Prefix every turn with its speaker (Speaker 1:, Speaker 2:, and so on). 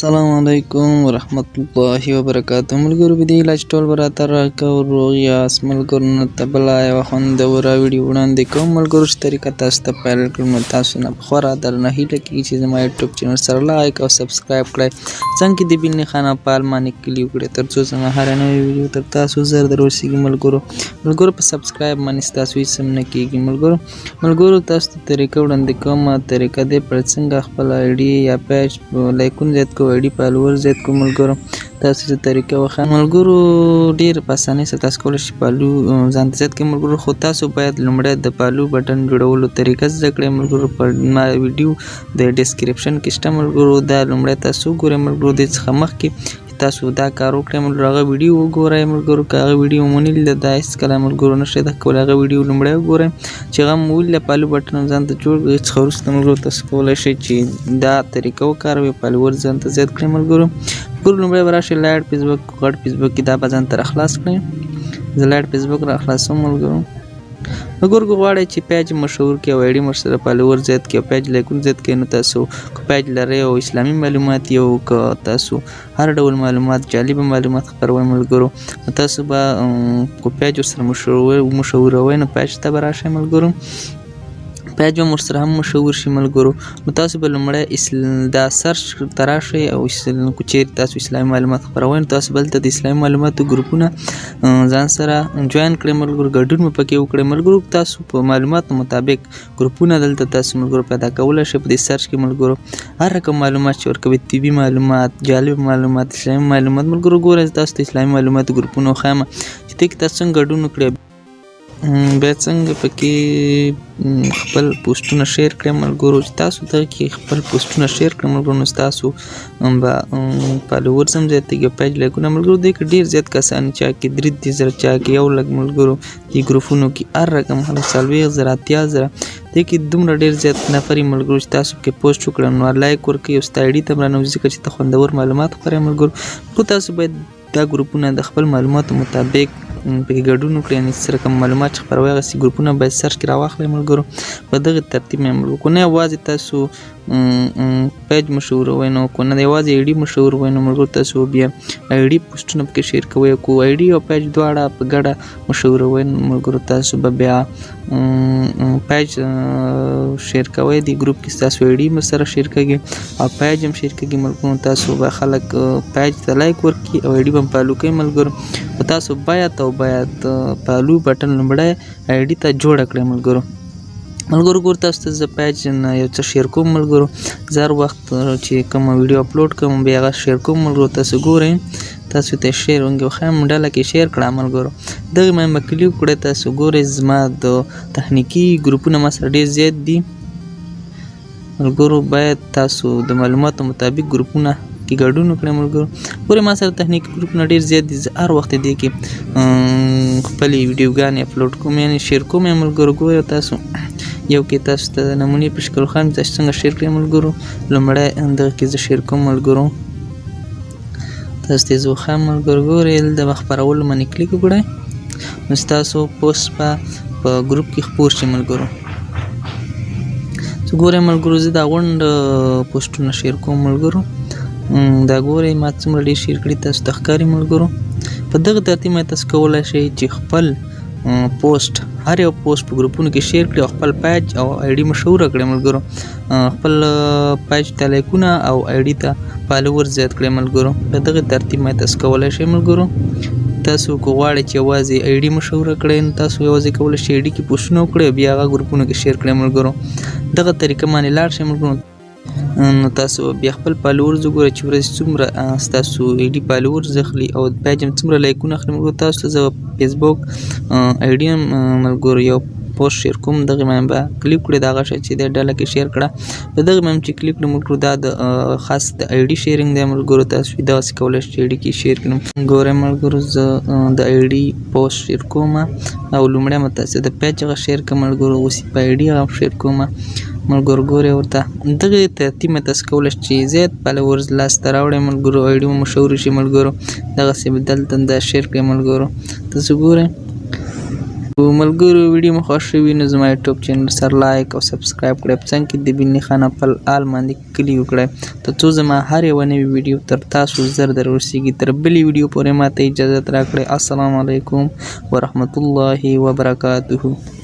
Speaker 1: السلام علیکم ورحمت الله وبرکاته. ملګرو به دې علاج ټول به راته راکه او روغ یاست. ملګرو ته بله یوه خوندوره ویډیو وړاندې کوم. ملګرو چې طریقه تاسو ته پیل کړم نو تاسو نه په خورا درنه هیله کېږي چې زما یوټیوب چینل سره لایک او سبسکرایب کړئ، څنګه چې د بیلنې خانه په آل باندې کلیک کړئ تر څو زما هره نوې ویډیو تر تاسو زر در ورسېږي. ملګرو په سبسکرایب باندې ستاسو هېڅ هم نه کېږي. ملګرو تاسو ته طریقه وړاندې کوم. طریقه دې پر څنګه خپل ایډي یا پیج لایکونه زیات کو، ایډي فالورز زیات کو. ملګرو تاسو چې طریقه وښیم ملګرو ډېر په اسانۍ سره تاسو کولی شئ فالو ځان ته زیات کړئ. ملګرو خو تاسو باید لومړی د فالو بټن جوړولو طریقه زده کړئ. ملګرو په ما ویډیو د ډسکرپشن کې شته. ملګرو دا لومړی تاسو وګورئ. ملګرو دې څخه مخکې تاسو دا کار وکړئ ملګرو هغه ویډیو وګورئ. ملګرو که هغه ویډیو مو نه لیده دا هېڅکله ملګرو نشئ دا کولی. هغه ویډیو لومړی وګورئ چې هغه مو ولیده فالو بټن ځان ته جوړ کړئ. څخه وروسته ملګرو تاسو کولی شئ چې دا طریقه وکاروئ فالوور ځان ته زیات کړئ. ملګرو لومړی به راشئ لایډ فېسبوک غټ فېسبوک کې دا به ځان ته راخلاص کړئ. زه لایډ فېسبوک راخلاصوم. ملګرو که غواړئ چې پیج مشهور کړئ او ایډي مو ورسره فالوور زیات کړئ او پیج لایکونه زیات کړئ نو تاسو که پیج لرئ او اسلامي معلومات یو که تاسو هر ډول معلومات جالبه معلومات خپروئ ملګرو نو تاسو به که پیج ورسره مشهوروئ نو پیج ته به راشئ. ملګرو پیج به ورسره هم مشهور شي. ملګرو نو تاسو به لومړی دا سرچ ته راشئ او چیرې تاسو اسلامي معلومات خپروئ نو تاسو بلته د اسلامي معلوماتو ګروپونه ځان سره جوین کړئ. ملګرو ګډون مو پکې وکړئ. ملګرو تاسو په معلوماتو مطابق ګروپونه دلته تاسو ملګرو پیدا کولی شئ په دې سرچ کې. ملګرو هر رقم معلومات چې ورکوي طبي معلومات، جالب معلومات، اسلامي معلومات. ملګرو ګورئ تاسو ته اسلامي معلوماتو ګروپونه وښیم چې دې کې تاسو څنګه ګډون وکړئ، بیا څنګه پکې خپل پوسټونه شیر کړئ. ملګرو چې تاسو دغه کې خپل پوسټونه شیر کړئ ملګرو نو ستاسو به فالوورز هم زیاتېږي او پیج لایکونه. ملګرو دې کې ډېر زیات کسان چا کې 3,000 چا کې 1,00,000 ملګرو دې ګروپونو کې هر رقم خلک 40,000 80,000 دې کې دومره ډېر زیات نفر یې ملګرو چې تاسو پکې پوسټ وکړئ نو لایک ورکړئ او ستا ایډي ته هم رانوځي ځکه چې ته خوندور معلومات خپروې. ملګرو خو تاسو باید دا ګروپونه د خپل معلوماتو مطابق پکې ګډون وکړئ. یعنې څه رقم معلومات چې خپروئ هغسې ګروپونه باید سرچ کې راواخلئ. ملګرو په دغه ترتیب مې ملګرو که نه یوازې تاسو پیج مشهوروئ نو که نه یوازې ایډي مشهوروئ نو ملګرو تاسو بیا ایډي پوسټونه پکې شیر کوئ. که ایډي او پیج دواړه په ګډه مشهوروئ نو ملګرو تاسو به بیا پیج شیر کوئ. دې ګروپ کې ستاسو ایډي هم سره شیر کېږي او پیج هم شیر کېږي. ملګرو تاسو به خلک پیج ته لایک ورکړي او ایډي به هم فالو کوي. ملګرو خو تاسو باید فالو بټن لومړی ایډي ته جوړه کړئ. ملګرو ګور تاسو ته زه پیج نه یو څه شیر کوم. ملګرو زه هر وخت چې کومه ویډیو اپلوډ کوم بیا هغه شیر کوم. ملګرو تاسو ګورئ تاسو ته شیر وښیم ډله کې شیر کړه. ملګرو دغه مې کلیک کړئ. تاسو ګورئ زما د تخنیکي ګروپونه ما سره ډېر زیات دي. ملګرو باید تاسو د معلوماتو مطابق ګروپونه کې ګډون وکړئ. ملګرو ګورئ ما سره تخنیکي ګروپونه ډېر زیات دي. زه هر وخت دې کې خپلې ویډیوګانې اپلوډ کوم یعنې شیر کوم. ملګرو ګورئ تاسو یو کې تاسو ته د نمونې په شکل وښیم تاسو څنګه شیر کړئ. ملګرو لومړی دغه کې زه شیر کوم. ملګرو تاسو ته زه وښیم. ملګرو ګورئ دلته به خپرولو باندې کلیک وکړئ نو ستاسو پوسټ به په ګروپ کې خپور شي. ملګرو ګورئ ملګرو زه دا غونډ پوسټونه شیر کوم. ملګرو دا ګورئ ما څومره ډېر شیر کړي تاسو ته ښکاري. ملګرو په دغه ترتیب باندې تاسو کولی شئ چې خپل پوسټ هر یو پوسټ په ګروپونو کې شیر کړي او خپل پیج او ایډي مشهوره کړئ. ملګرو خپل پیج ته لایکونه او ایډي ته فالوور زیات کړئ. ملګرو په دغه ترتیب باندې تاسو کولی شئ. ملګرو تاسو که غواړئ چې یوازې ایډي مشهوره کړئ نو تاسو یوازې کولی شئ ایډي کې پوسټونه وکړئ بیا هغه ګروپونو کې شیر کړئ. ملګرو دغه طریقه باندې لاړ شئ. ملګرو نو تاسو بیا خپل فالوورز وګورئ چې ورځې څومره ستاسو ایډي فالوورز اخلي او پیج هم څومره لایکونه اخلي. ملګرو تاسو ته زه فېسبوک ایډي هم ملګرو یو پوسټ شیر کوم. دغه باندې به کلیک کړئ د هغه شی چې د ډله کې شیر کړه په دغه باندې چې کلیک کړئ. ملګرو دا د خاص د ایډي شیرینګ دی. ملګرو تاسو داسې کولی شئ چې ایډي کې شیر کړم. ګورئ ملګرو زه د ایډي پوسټ شیر کوم او لومړی به تاسو د پیج هغه شیر کړم. ملګرو اوس په ایډي هغه شیر کوم. ملګرو ګورئ ورته دغه ترتیب باندې تاسو کولی شئ چې زیات فالوورز لاسته راوړئ. ملګرو ایډي مو مشهور شي. ملګرو دغسې به دلته دا شیر کړئ. ملګرو تاسو ګورئ ملګرو ویډیو مو خوښ شوي نو زما یوټیوب چینل سره لایک او سبسکرایب کړئ په څنګ کې د بل نښانه په آل باندې کلیک وکړئ تر څو زما هر یوه نوې ویډیو تر تاسو زر در ورسیږي تر بلې ویډیو پورې ماته اجازت راکړئ السلام علیکم ورحمت الله وبرکاته